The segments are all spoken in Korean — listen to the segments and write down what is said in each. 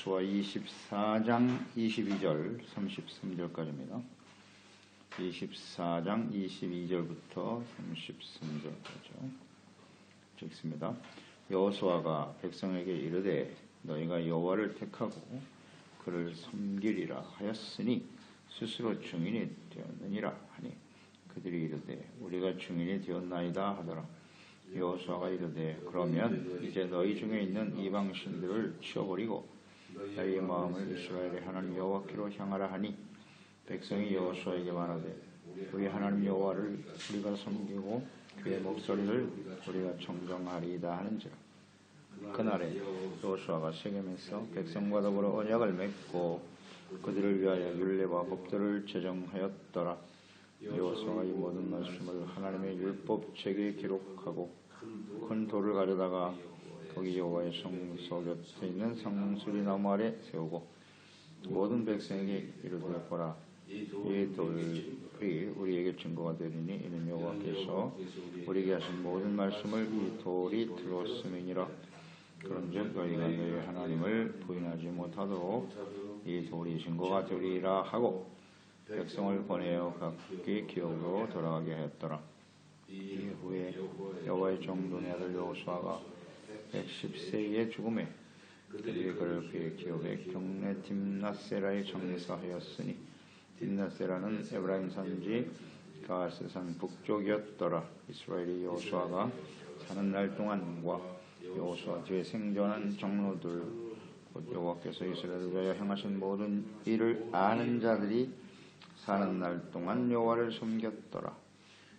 여호수아 24장 22절 33절까지입니다. 24장 22절부터 33절까지 읽습니다. 여호수아가 백성에게 이르되 너희가 여호와를 택하고 그를 섬기리라 하였으니 스스로 증인이 되었느니라 하니 그들이 이르되 우리가 증인이 되었나이다 하더라. 여호수아가 이르되 그러면 이제 너희 중에 있는 이방신들을 치워버리고 너희의 마음을 이스라엘의 하나님 여호와께로 향하라 하니 백성이 여호수아에게 말하되 우리 하나님 여호와를 우리가 섬기고 그의 목소리를 우리가 청정하리이다 하는지라. 그날에 여호수아가 세겜에서 백성과 더불어 언약을 맺고 그들을 위하여 율례와 법도를 제정하였더라. 여호수아가 이 모든 말씀을 하나님의 율법책에 기록하고 큰 돌을 가져다가 거기 여호와의 성소 곁에 있는 상수리 나무 아래 세우고 모든 백성에게 이르되 보라 이 돌이 우리에게 증거가 되리니 이는 여호와께서 우리에게 하신 모든 말씀을 이 돌이 들었음이니라. 그런즉 너희가 너희 하나님을 부인하지 못하도록 이 돌이 증거가 되리라 하고 백성을 보내어 각기 기업으로 돌아가게 하였더라. 이후에 여호와의 종돈의 아들 여호수아가 110세의 죽음에 그들이 그를 그의 기업에 경내 딥낫세라에 장사하였으니 딥낫세라는 에브라임 산지 가스산 북쪽이었더라. 이스라엘이 여호수아가 사는 날 동안과 여호수아 뒤에 생존한 장로들 곧 여호와께서 이스라엘을 위하여 행하신 모든 일을 아는 자들이 사는 날 동안 여호와를 섬겼더라.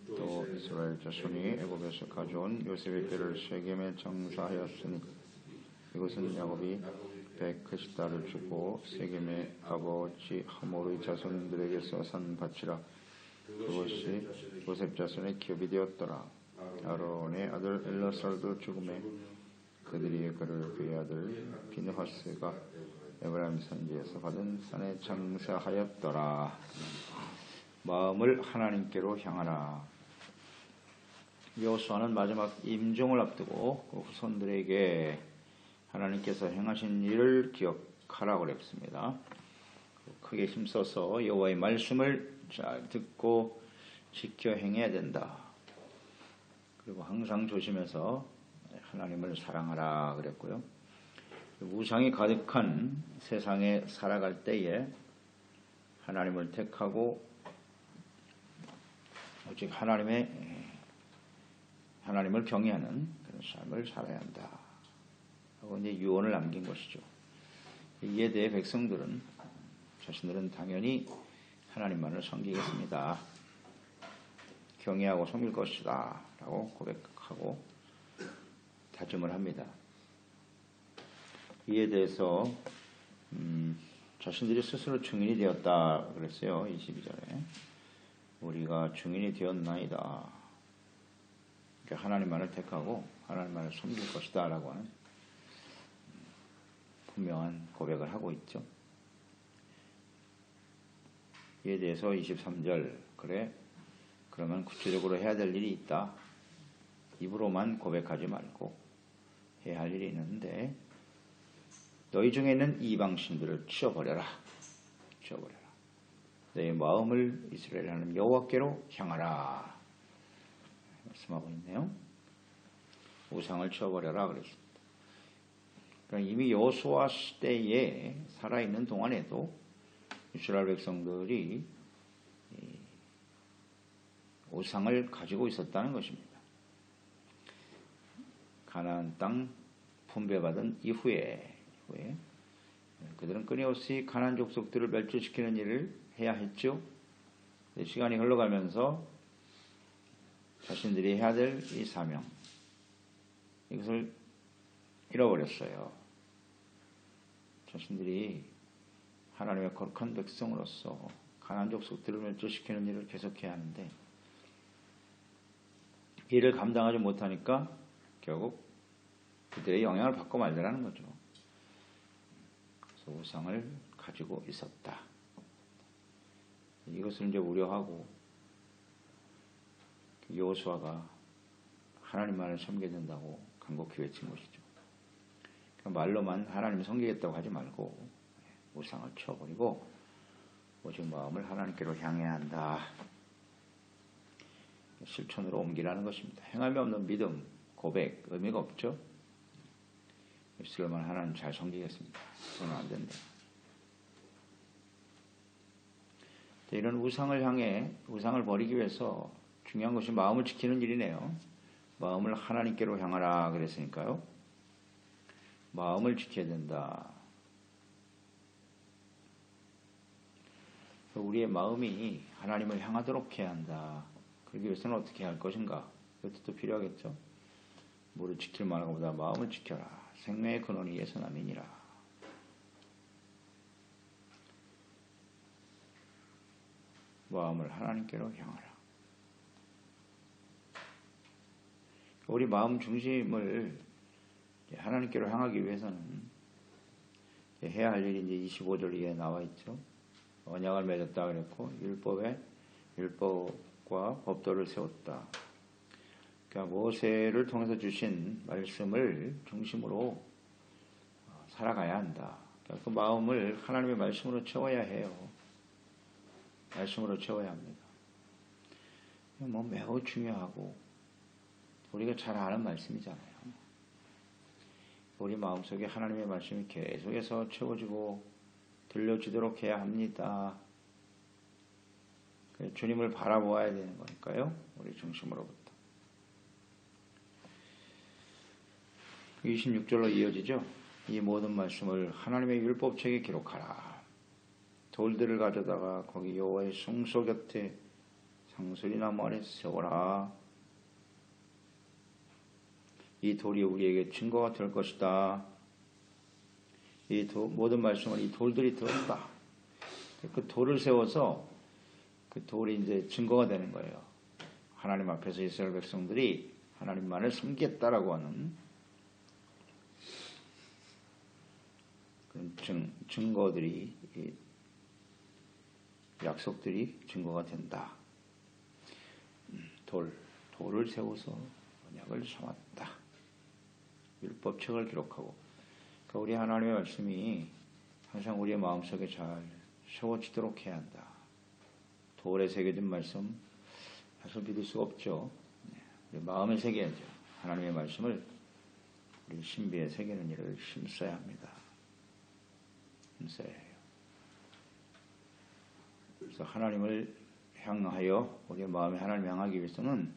또 이스라엘 자손이 애굽에서 가져온 요셉의 뼈를 세겜에 장사하였으니 이것은 야곱이 100크시다를 주고 세겜의 아버지 하모르의 자손들에게서 산 밭이라. 그것이 요셉 자손의 기업이 되었더라. 아론의 아들 엘라살도 죽음에 그들이 그를 그의 아들 비느하스가 에브라임 산지에서 받은 산에 장사하였더라. 마음을 하나님께로 향하라. 여호수아는 마지막 임종을 앞두고 그 후손들에게 하나님께서 행하신 일을 기억하라고 그랬습니다. 크게 힘써서 여호와의 말씀을 잘 듣고 지켜 행해야 된다. 그리고 항상 조심해서 하나님을 사랑하라 그랬고요. 우상이 가득한 세상에 살아갈 때에 하나님을 택하고 오직 하나님을 경외하는 그런 삶을 살아야 한다. 하고 이제 유언을 남긴 것이죠. 이에 대해 백성들은 자신들은 당연히 하나님만을 섬기겠습니다. 경외하고 섬길 것이다. 라고 고백하고 다짐을 합니다. 이에 대해서 자신들이 스스로 증인이 되었다 그랬어요. 22절에. 우리가 증인이 되었나이다. 그러니까 하나님만을 택하고 하나님만을 섬길 것이다 라고 하는 분명한 고백을 하고 있죠. 이에 대해서 23절 그래 그러면 구체적으로 해야 될 일이 있다. 입으로만 고백하지 말고 해야 할 일이 있는데 너희 중에 있는 이방신들을 치워버려라. 너희 마음을 이스라엘 하나님 여호와께로 향하라. 말씀하고 있네요. 우상을 치워버려라 그랬습니다. 그러니까 이미 여호수아 시대에 살아있는 동안에도 이스라엘 백성들이 우상을 가지고 있었다는 것입니다. 가나안 땅 분배받은 이후에 그들은 끊임없이 가나안 족속들을 멸절시키는 일을 해야 했죠. 시간이 흘러가면서 자신들이 해야 될 이 사명 이것을 잃어버렸어요. 자신들이 하나님의 거룩한 백성으로서 가나안 족속들을 멸절시키는 일을 계속해야 하는데 이를 감당하지 못하니까 결국 그들의 영향을 받고 말더라는 거죠. 그래서 우상을 가지고 있었다. 이것을 이제 우려하고 여호수아가 하나님만을 섬겨야 된다고 간곡히 외친 것이죠. 말로만 하나님을 섬기겠다고 하지 말고 우상을 쳐버리고 오직 마음을 하나님께로 향해야 한다. 실천으로 옮기라는 것입니다. 행함이 없는 믿음, 고백, 의미가 없죠. 입술로만 하나님 잘 섬기겠습니다. 그건 안 된다. 이런 우상을 향해 우상을 버리기 위해서 중요한 것이 마음을 지키는 일이네요. 마음을 하나님께로 향하라 그랬으니까요. 마음을 지켜야 된다. 우리의 마음이 하나님을 향하도록 해야 한다. 그러기 위해서는 어떻게 할 것인가? 그것도 필요하겠죠. 뭐를 지킬 만한 것보다 마음을 지켜라. 생명의 근원이 예수남이니라. 마음을 하나님께로 향하라. 우리 마음 중심을 하나님께로 향하기 위해서는 해야 할 일이 이제 25절에 나와 있죠. 언약을 맺었다 그랬고 율법과 법도를 세웠다. 그러니까 모세를 통해서 주신 말씀을 중심으로 살아가야 한다. 그러니까 그 마음을 하나님의 말씀으로 채워야 해요. 말씀으로 채워야 합니다. 매우 중요하고 우리가 잘 아는 말씀이잖아요. 우리 마음속에 하나님의 말씀이 계속해서 채워지고 들려지도록 해야 합니다. 주님을 바라보아야 되는 거니까요. 우리 중심으로부터. 26절로 이어지죠. 이 모든 말씀을 하나님의 율법책에 기록하라. 돌들을 가져다가 거기 여호와의 성소 곁에 상수리나무 아래 세워라. 이 돌이 우리에게 증거가 될 것이다. 이 모든 말씀을 이 돌들이 들었다. 그 돌을 세워서 그 돌이 이제 증거가 되는 거예요. 하나님 앞에서 이스라엘 백성들이 하나님만을 섬기겠다라고 하는 그런 증거들이, 약속들이 증거가 된다. 돌을 세워서 언약을 삼았다. 율법책을 기록하고. 그러니까 우리 하나님의 말씀이 항상 우리의 마음속에 잘 세워지도록 해야 한다. 돌에 새겨진 말씀 사실 믿을 수가 없죠. 우리 마음에 새겨야죠. 하나님의 말씀을 우리 신비에 새기는 일을 힘써야 합니다. 힘써야 해요. 그래서 하나님을 향하여 우리의 마음에 하나님을 향하기 위해서는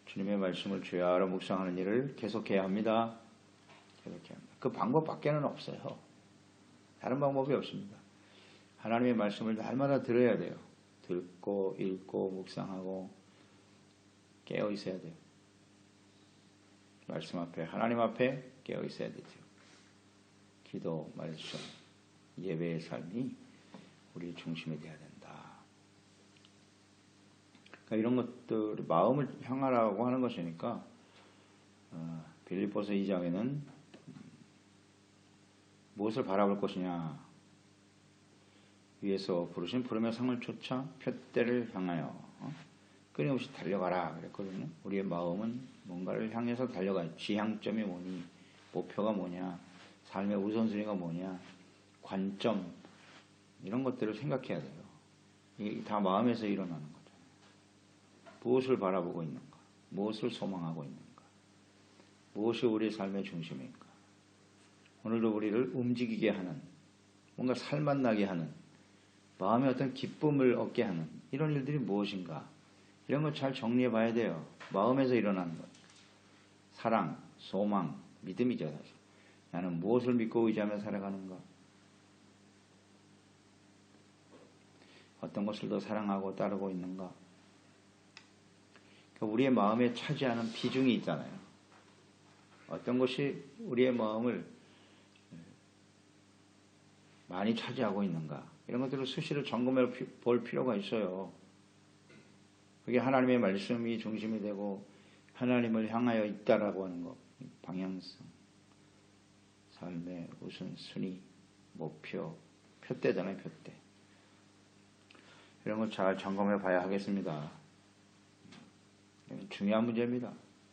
주님의 말씀을 죄하러 묵상하는 일을 계속해야 합니다. 계속해야 합니다. 그 방법밖에는 없어요. 다른 방법이 없습니다. 하나님의 말씀을 날마다 들어야 돼요. 듣고 읽고 묵상하고 깨어 있어야 돼요. 말씀 앞에 하나님 앞에 깨어 있어야 되죠. 기도, 말씀, 예배의 삶이 우리 중심이 되어야 된다. 그러니까 이런 것들 마음을 향하라고 하는 것이니까 빌립보서 2장에는 무엇을 바라볼 것이냐, 위에서 부르신 부름의 상을 쫓아 표대를 향하여 끊임없이 달려가라 그랬거든요. 우리의 마음은 뭔가를 향해서 달려가요. 지향점이 뭐니, 목표가 뭐냐, 삶의 우선순위가 뭐냐, 관점, 이런 것들을 생각해야 돼요. 이게 다 마음에서 일어나는 거죠. 무엇을 바라보고 있는가, 무엇을 소망하고 있는가, 무엇이 우리의 삶의 중심인가. 오늘도 우리를 움직이게 하는, 뭔가 살맛나게 하는, 마음에 어떤 기쁨을 얻게 하는 이런 일들이 무엇인가, 이런 걸 잘 정리해 봐야 돼요. 마음에서 일어나는 것. 사랑, 소망, 믿음이죠. 사실. 나는 무엇을 믿고 의지하며 살아가는가, 어떤 것을 더 사랑하고 따르고 있는가. 그러니까 우리의 마음에 차지하는 비중이 있잖아요. 어떤 것이 우리의 마음을 많이 차지하고 있는가, 이런 것들을 수시로 점검해 볼 필요가 있어요. 그게 하나님의 말씀이 중심이 되고 하나님을 향하여 있다라고 하는 것, 방향성, 삶의 우선순위, 목표, 표대잖아요. 표대. 이런 걸 잘 점검해 봐야 하겠습니다. 중요한 문제입니다.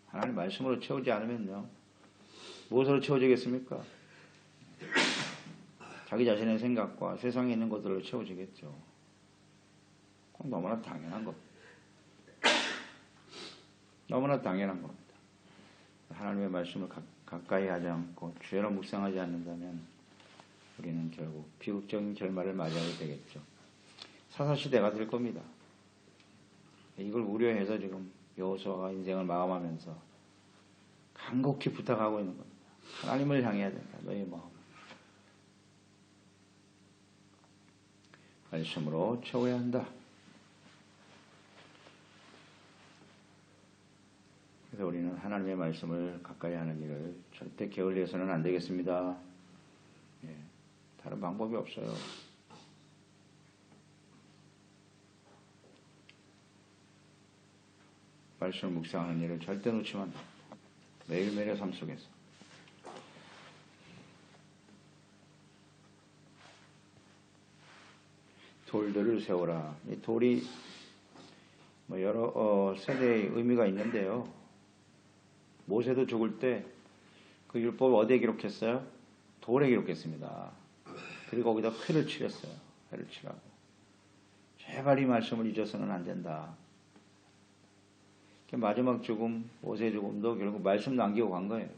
하나님 말씀으로 채우지 않으면요, 무엇으로 채워지겠습니까? 자기 자신의 생각과 세상에 있는 것들로 채워지겠죠. 너무나 당연한 겁니다. 너무나 당연한 겁니다. 하나님의 말씀을 가까이 하지 않고 주야로 묵상하지 않는다면 우리는 결국 비극적인 결말을 맞이하게 되겠죠. 사사시대가 될 겁니다. 이걸 우려해서 지금 여호수아가 인생을 마감하면서 간곡히 부탁하고 있는 겁니다. 하나님을 향해야 된다. 너희 마음. 말씀으로 채워야 한다. 그래서 우리는 하나님의 말씀을 가까이 하는 일을 절대 게을리해서는 안 되겠습니다. 예, 다른 방법이 없어요. 말씀을 묵상하는 일을 절대 놓치면 안 됩니다. 매일매일의 삶 속에서. 돌들을 세워라. 이 돌이 여러 세대의 의미가 있는데요. 모세도 죽을 때 그 율법을 어디에 기록했어요? 돌에 기록했습니다. 그리고 거기다 회를 칠했어요. 회를 칠하고. 제발 이 말씀을 잊어서는 안 된다. 마지막 죽음, 모세의 죽음도 결국 말씀 남기고 간 거예요.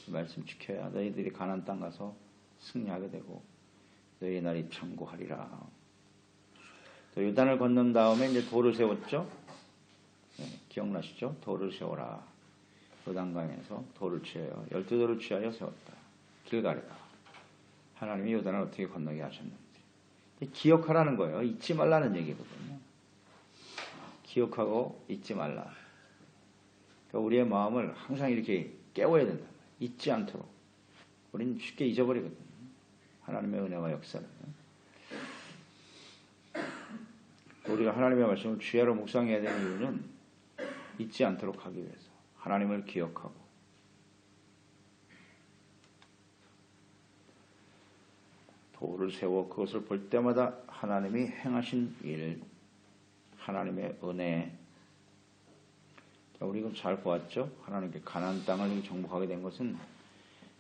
말씀 지켜야 너희들이 가나안 땅 가서 승리하게 되고 너희 날이 창고하리라. 또 요단을 건넌 다음에 이제 돌을 세웠죠. 네, 기억나시죠? 돌을 세워라. 요단강에서 돌을 취하여 12돌을 취하여 세웠다. 길가리다. 하나님이 요단을 어떻게 건너게 하셨는지. 기억하라는 거예요. 잊지 말라는 얘기거든요. 기억하고 잊지 말라. 그러니까 우리의 마음을 항상 이렇게 깨워야 된다. 잊지 않도록. 우리는 쉽게 잊어버리거든요. 하나님의 은혜와 역사를. 우리가 하나님의 말씀을 주야로 묵상해야 되는 이유는 잊지 않도록 하기 위해서. 하나님을 기억하고. 돌을 세워 그것을 볼 때마다 하나님이 행하신 일, 하나님의 은혜. 우리 이건 잘 보았죠? 하나님께 가나안 땅을 정복하게 된 것은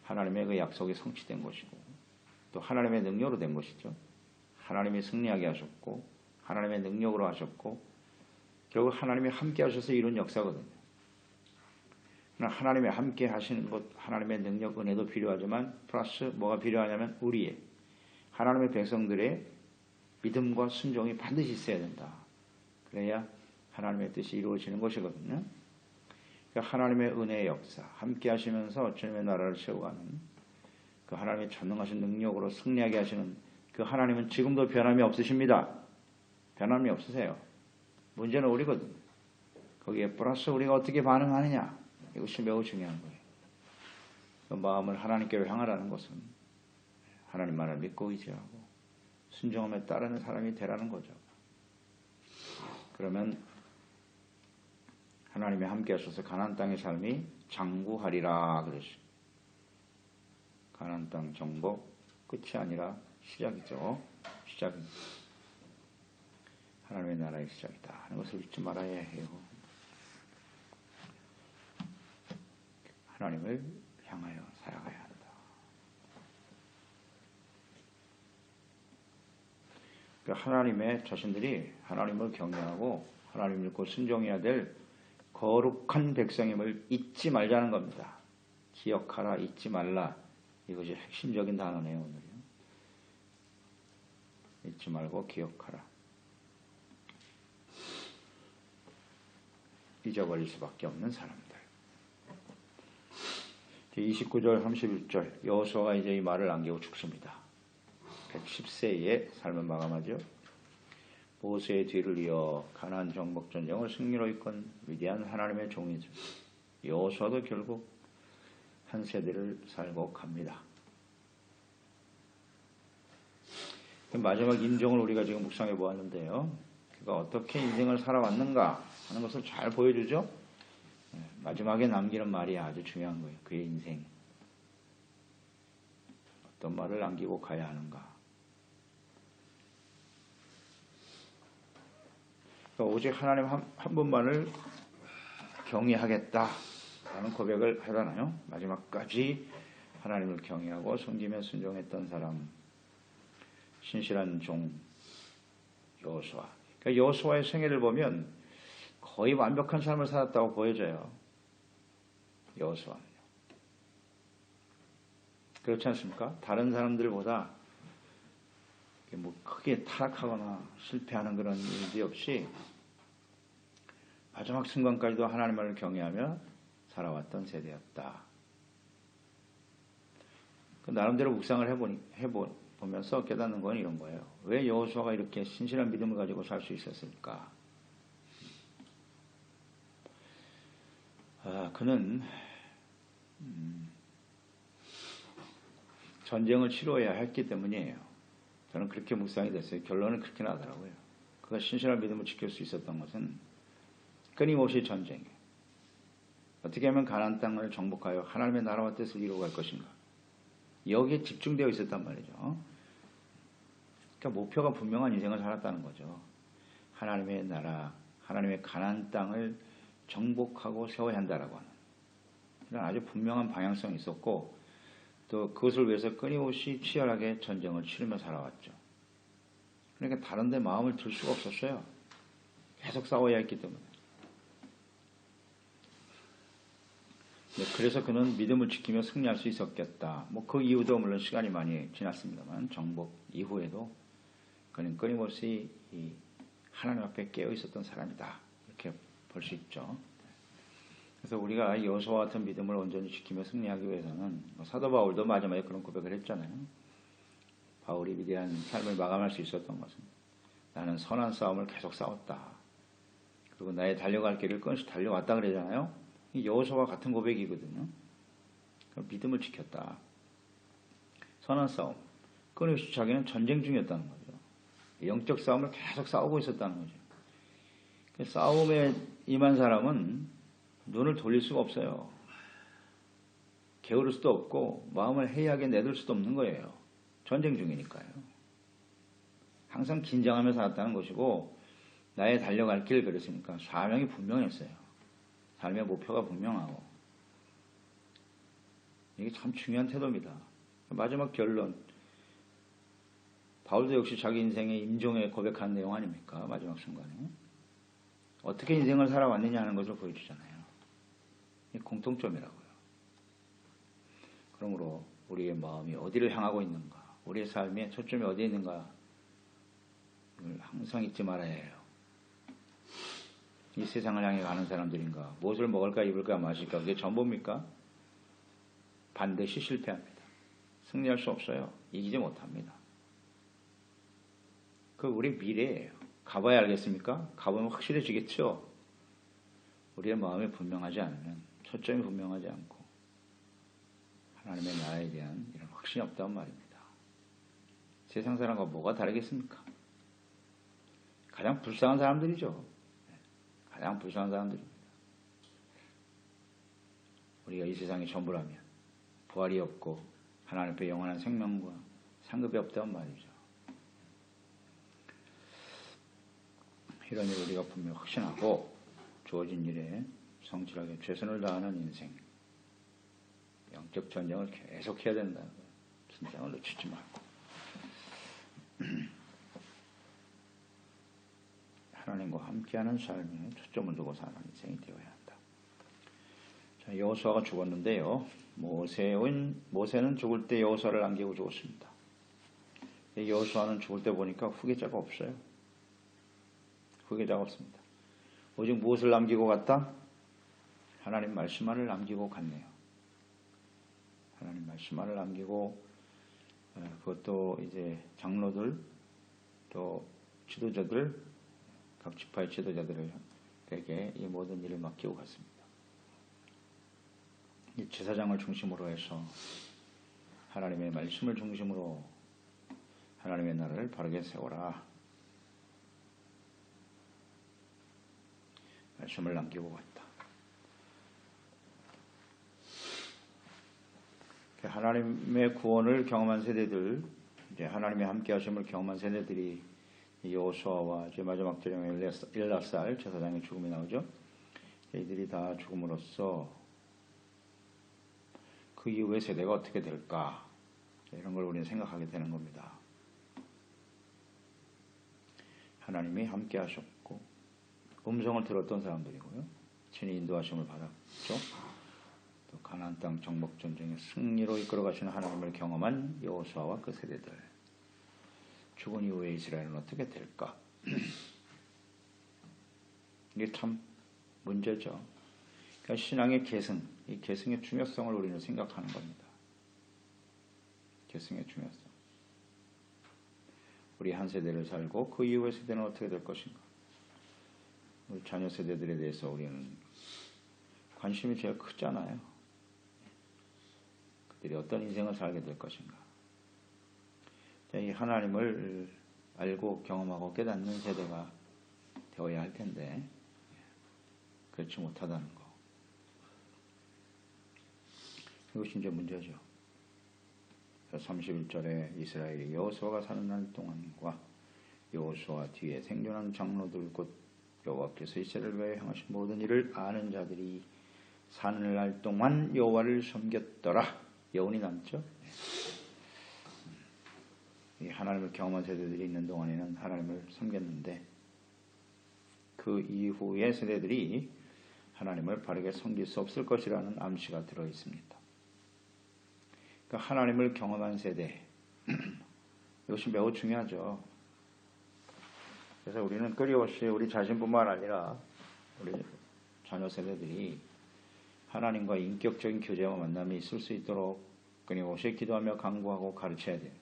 하나님의 그 약속이 성취된 것이고 또 하나님의 능력으로 된 것이죠. 하나님이 승리하게 하셨고 하나님의 능력으로 하셨고 결국 하나님이 함께 하셔서 이룬 역사거든요. 그러나 하나님이 함께 하시는 것, 하나님의 능력, 은혜도 필요하지만 플러스 뭐가 필요하냐면 우리의 하나님의 백성들의 믿음과 순종이 반드시 있어야 된다. 그래야 하나님의 뜻이 이루어지는 것이거든요. 그러니까 하나님의 은혜의 역사, 함께 하시면서 주님의 나라를 세워가는 그 하나님의 전능하신 능력으로 승리하게 하시는 그 하나님은 지금도 변함이 없으십니다. 변함이 없으세요. 문제는 우리거든요. 거기에 플러스 우리가 어떻게 반응하느냐. 이것이 매우 중요한 거예요. 그 마음을 하나님께로 향하라는 것은 하나님 말을 믿고 의지하고 순종함에 따르는 사람이 되라는 거죠. 그러면 하나님이 함께 하셔서 가나안 땅의 삶이 장구하리라 그러시죠. 가나안 땅 정복 끝이 아니라 시작이죠. 시작입니다. 하나님의 나라의 시작이다 하는 것을 잊지 말아야 해요. 하나님을 향하여 살아가야 한다. 그러니까 하나님의 자신들이 하나님을 경외하고 하나님을 믿고 순종해야 될 거룩한 백성임을 잊지 말자는 겁니다. 기억하라, 잊지 말라. 이것이 핵심적인 단어네요, 오늘요. 잊지 말고 기억하라. 잊어버릴 수밖에 없는 사람들. 29절, 31절 여호수아가 이제 이 말을 남기고 죽습니다. 110세의 삶을 마감하죠. 모세의 뒤를 이어 가나안 정복 전쟁을 승리로 이끈 위대한 하나님의 종이죠. 여호수아도 결국 한 세대를 살고 갑니다. 마지막 인종을 우리가 지금 묵상해 보았는데요. 그가 어떻게 인생을 살아왔는가 하는 것을 잘 보여주죠. 마지막에 남기는 말이 아주 중요한 거예요. 그의 인생. 어떤 말을 남기고 가야 하는가. 그러니까 오직 하나님 한 분만을 경외하겠다 라는 고백을 하잖아요. 마지막까지 하나님을 경외하고 섬기며 순종했던 사람, 신실한 종 여호수아. 그러니까 여호수아의 생애를 보면 거의 완벽한 삶을 살았다고 보여져요. 여호수아는요. 그렇지 않습니까? 다른 사람들보다 뭐 크게 타락하거나 실패하는 그런 일이 없이 마지막 순간까지도 하나님을 경외하며 살아왔던 세대였다. 나름대로 묵상을 해보면서 깨닫는 건 이런 거예요. 왜 여호수아가 이렇게 신실한 믿음을 가지고 살 수 있었을까? 그는 전쟁을 치러야 했기 때문이에요. 저는 그렇게 묵상이 됐어요. 결론은 그렇게 나더라고요. 그가 신실한 믿음을 지킬 수 있었던 것은 끊임없이 전쟁이에요. 어떻게 하면 가나안 땅을 정복하여 하나님의 나라와 뜻을 이루어갈 것인가. 여기에 집중되어 있었단 말이죠. 그러니까 목표가 분명한 인생을 살았다는 거죠. 하나님의 나라, 하나님의 가나안 땅을 정복하고 세워야 한다라고 하는 이런 아주 분명한 방향성이 있었고 또 그것을 위해서 끊임없이 치열하게 전쟁을 치르며 살아왔죠. 그러니까 다른 데 마음을 들 수가 없었어요. 계속 싸워야 했기 때문에. 그래서 그는 믿음을 지키며 승리할 수 있었겠다. 그 이후도 물론 시간이 많이 지났습니다만 정복 이후에도 그는 끊임없이 이 하나님 앞에 깨어 있었던 사람이다. 이렇게 볼 수 있죠. 그래서 우리가 여호수아 같은 믿음을 온전히 지키며 승리하기 위해서는 사도 바울도 마지막에 그런 고백을 했잖아요. 바울이 위대한 삶을 마감할 수 있었던 것은 나는 선한 싸움을 계속 싸웠다. 그리고 나의 달려갈 길을 끊임없이 달려왔다 그러잖아요. 이 여호수아와 같은 고백이거든요. 믿음을 지켰다. 선한 싸움. 끊임없이 자기는 전쟁 중이었다는 거죠. 영적 싸움을 계속 싸우고 있었다는 거죠. 그 싸움에 임한 사람은 눈을 돌릴 수가 없어요. 게으를 수도 없고 마음을 해이하게 내둘 수도 없는 거예요. 전쟁 중이니까요. 항상 긴장하며 살았다는 것이고 나의 달려갈 길 그랬으니까 사명이 분명했어요. 삶의 목표가 분명하고 이게 참 중요한 태도입니다. 마지막 결론 바울도 역시 자기 인생의 임종에 고백한 내용 아닙니까? 마지막 순간에 어떻게 인생을 살아왔느냐 하는 것을 보여주잖아요. 이 공통점이라고요. 그러므로 우리의 마음이 어디를 향하고 있는가, 우리의 삶의 초점이 어디에 있는가 이걸 항상 잊지 말아야 해요. 이 세상을 향해 가는 사람들인가, 무엇을 먹을까, 입을까, 마실까, 그게 전부입니까? 반드시 실패합니다. 승리할 수 없어요. 이기지 못합니다. 그 우리 미래예요. 가봐야 알겠습니까? 가보면 확실해지겠죠? 우리의 마음이 분명하지 않으면, 초점이 분명하지 않고 하나님의 나라에 대한 이런 확신이 없다는 말입니다. 세상 사람과 뭐가 다르겠습니까? 가장 불쌍한 사람들이죠. 가장 불쌍한 사람들입니다. 우리가 이 세상의 전부라면 부활이 없고 하나님 앞에 영원한 생명과 상급이 없다는 말이죠. 이런 일을 우리가 분명히 확신하고 주어진 일에 성실하게 최선을 다하는 인생, 영적 전쟁을 계속 해야 된다는 거예요. 긴장을 놓치지 말고 하나님과 함께하는 삶에 초점을 두고 사는 인생이 되어야 한다. 자, 여호수아가 죽었는데요. 모세는 죽을 때 여호수아를 남기고 죽었습니다. 여호수아는 죽을 때 보니까 후계자가 없어요. 후계자가 없습니다. 오직 무엇을 남기고 갔다? 하나님 말씀만을 남기고 갔네요. 하나님 말씀만을 남기고 그것도 이제 장로들 또 지도자들 각 지파의 지도자들에게 이 모든 일을 맡기고 갔습니다. 이 제사장을 중심으로 해서 하나님의 말씀을 중심으로 하나님의 나라를 바르게 세워라. 말씀을 남기고 갔다. 하나님의 구원을 경험한 세대들, 이제 하나님의 함께 하심을 경험한 세대들이 여호수아와 이제 마지막 절정의 엘라살 제사장의 죽음이 나오죠. 이들이 다 죽음으로써 그 이후의 세대가 어떻게 될까? 이런 걸 우리는 생각하게 되는 겁니다. 하나님이 함께 하셨고 음성을 들었던 사람들이고요. 친히 인도하심을 받았죠. 또 가나안 땅 정복 전쟁의 승리로 이끌어 가시는 하나님을 경험한 여호수아와 그 세대들. 죽은 이후에 이스라엘은 어떻게 될까? 이게 참 문제죠. 그러니까 신앙의 계승, 이 계승의 중요성을 우리는 생각하는 겁니다. 계승의 중요성. 우리 한 세대를 살고 그 이후의 세대는 어떻게 될 것인가? 우리 자녀 세대들에 대해서 우리는 관심이 제일 크잖아요. 그들이 어떤 인생을 살게 될 것인가? 이 하나님을 알고 경험하고 깨닫는 세대가 되어야 할 텐데 그렇지 못하다는 거. 이것이 이제 문제죠. 31절에 이스라엘이 여호수아가 사는 날 동안과 여호수아 뒤에 생존한 장로들 곧 여호와께서 이스라엘을 위하여 행하신 모든 일을 아는 자들이 사는 날 동안 여호와를 섬겼더라. 여운이 남죠. 이 하나님을 경험한 세대들이 있는 동안에는 하나님을 섬겼는데 그 이후의 세대들이 하나님을 바르게 섬길 수 없을 것이라는 암시가 들어 있습니다. 그러니까 하나님을 경험한 세대, 이것이 매우 중요하죠. 그래서 우리는 끊임없이 우리 자신뿐만 아니라 우리 자녀 세대들이 하나님과 인격적인 교제와 만남이 있을 수 있도록 끊임없이 기도하며 강구하고 가르쳐야 돼요.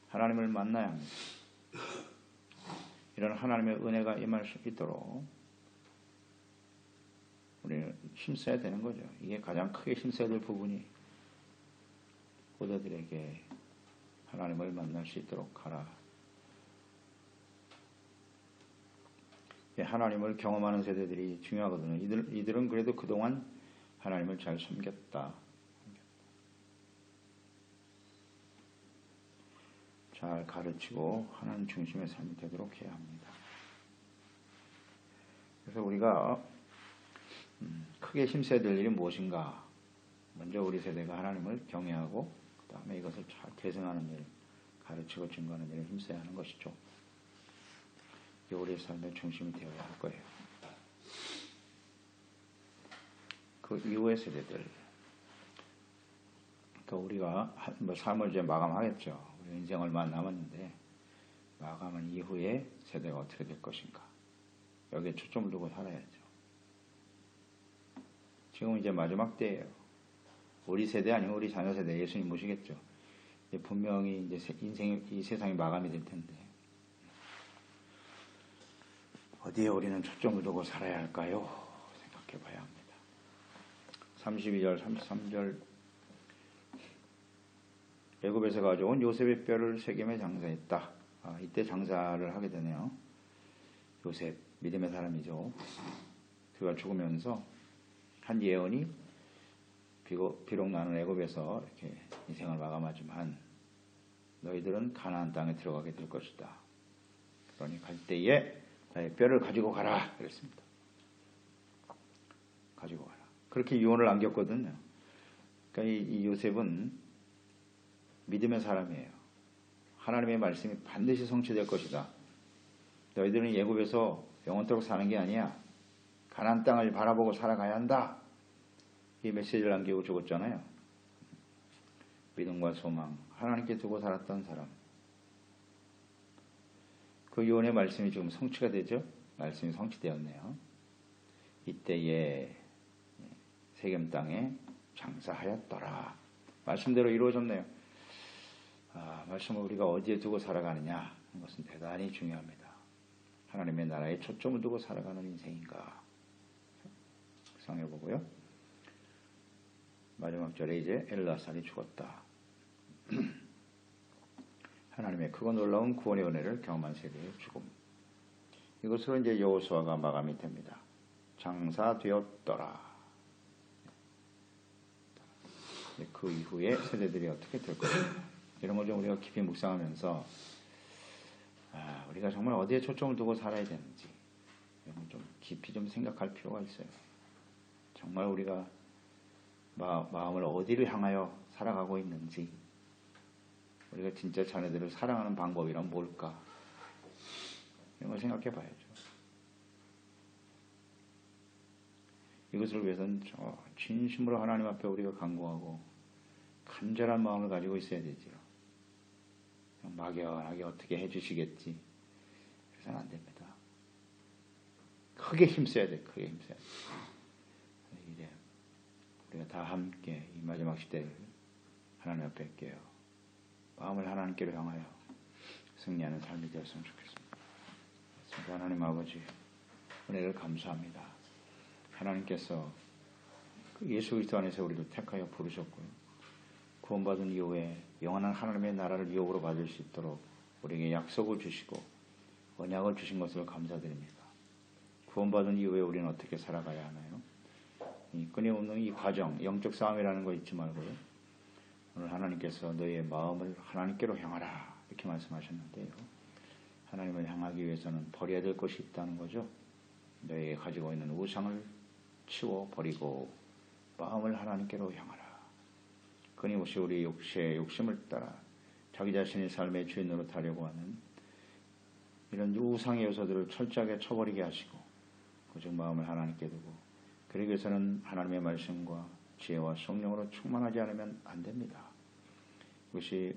하나님을 만나야 합니다. 이런 하나님의 은혜가 임할 수 있도록 우리는 힘써야 되는 거죠. 이게 가장 크게 힘써야 될 부분이 후대들에게 하나님을 만날 수 있도록 하라. 하나님을 경험하는 세대들이 중요하거든요. 이들은 그래도 그동안 하나님을 잘 섬겼다. 잘 가르치고 하나님 중심의 삶이 되도록 해야 합니다. 그래서 우리가 크게 힘써야 될 일이 무엇인가? 먼저 우리 세대가 하나님을 경외하고 그 다음에 이것을 잘 계승하는 일, 가르치고 증거하는 일에 힘써야 하는 것이죠. 이게 우리의 삶의 중심이 되어야 할 거예요. 그 이후의 세대들, 그 우리가 삶을 이제 마감하겠죠. 우리 인생 얼마 안 남았는데 마감한 이후에 세대가 어떻게 될 것인가? 여기에 초점을 두고 살아야죠. 지금 이제 마지막 때예요. 우리 세대 아니면 우리 자녀 세대 예수님 모시겠죠. 분명히 이제 이 세상이 마감이 될 텐데 어디에 우리는 초점을 두고 살아야 할까요? 생각해 봐야 합니다. 32절, 33절 애굽에서 가져온 요셉의 뼈를 세겜에 장사했다. 이때 장사를 하게 되네요. 요셉, 믿음의 사람이죠. 그가 죽으면서 한 예언이 비록 나는 애굽에서 이렇게 인생을 마감하지만 너희들은 가나안 땅에 들어가게 될 것이다. 그러니 갈 때에 나의 뼈를 가지고 가라 그랬습니다. 가지고 가라. 그렇게 유언을 남겼거든요. 그러니까 이 요셉은 믿음의 사람이에요. 하나님의 말씀이 반드시 성취될 것이다. 너희들은 애굽에서 영원토록 사는 게 아니야. 가나안 땅을 바라보고 살아가야 한다. 이 메시지를 남기고 죽었잖아요. 믿음과 소망, 하나님께 두고 살았던 사람. 그 유언의 말씀이 지금 성취가 되죠? 말씀이 성취되었네요. 이때에 세겜 땅에 장사하였더라. 말씀대로 이루어졌네요. 말씀을 우리가 어디에 두고 살아가느냐 하는 것은 대단히 중요합니다. 하나님의 나라에 초점을 두고 살아가는 인생인가 상해보고요. 마지막 절에 이제 엘라살이 죽었다. 하나님의 크고 놀라운 구원의 은혜를 경험한 세대의 죽음. 이것으로 이제 여호수아가 마감이 됩니다. 장사되었더라. 그 이후에 세대들이 어떻게 될 것인가. 이런 걸 좀 우리가 깊이 묵상하면서 우리가 정말 어디에 초점을 두고 살아야 되는지 이런 걸 좀 깊이 좀 생각할 필요가 있어요. 정말 우리가 마음을 어디를 향하여 살아가고 있는지, 우리가 진짜 자녀들을 사랑하는 방법이란 뭘까? 이런 걸 생각해 봐야죠. 이것을 위해서는 진심으로 하나님 앞에 우리가 간구하고 간절한 마음을 가지고 있어야 되죠. 막연하게 어떻게 해주시겠지. 그래서는 안 됩니다. 크게 힘써야 돼. 크게 힘써야 돼. 이제 우리가 다 함께 이 마지막 시대를 하나님 앞에 깨어 마음을 하나님께로 향하여 승리하는 삶이 되었으면 좋겠습니다. 하나님 아버지, 은혜를 감사합니다. 하나님께서 예수 그리스도 안에서 우리를 택하여 부르셨고요. 구원받은 이후에 영원한 하나님의 나라를 유업으로 받을 수 있도록 우리에게 약속을 주시고 언약을 주신 것을 감사드립니다. 구원받은 이후에 우리는 어떻게 살아가야 하나요? 이 끊임없는 이 과정, 영적 싸움이라는 거 잊지 말고요. 오늘 하나님께서 너희의 마음을 하나님께로 향하라 이렇게 말씀하셨는데요. 하나님을 향하기 위해서는 버려야 될 것이 있다는 거죠. 너희가 가지고 있는 우상을 치워 버리고 마음을 하나님께로 향하라. 끊임없이 우리 육체의 욕심을 따라 자기 자신의 삶의 주인으로 타려고 하는 이런 우상의 요소들을 철저하게 쳐버리게 하시고 오직 마음을 하나님께 두고, 그러기 위해서는 하나님의 말씀과 지혜와 성령으로 충만하지 않으면 안 됩니다. 이것이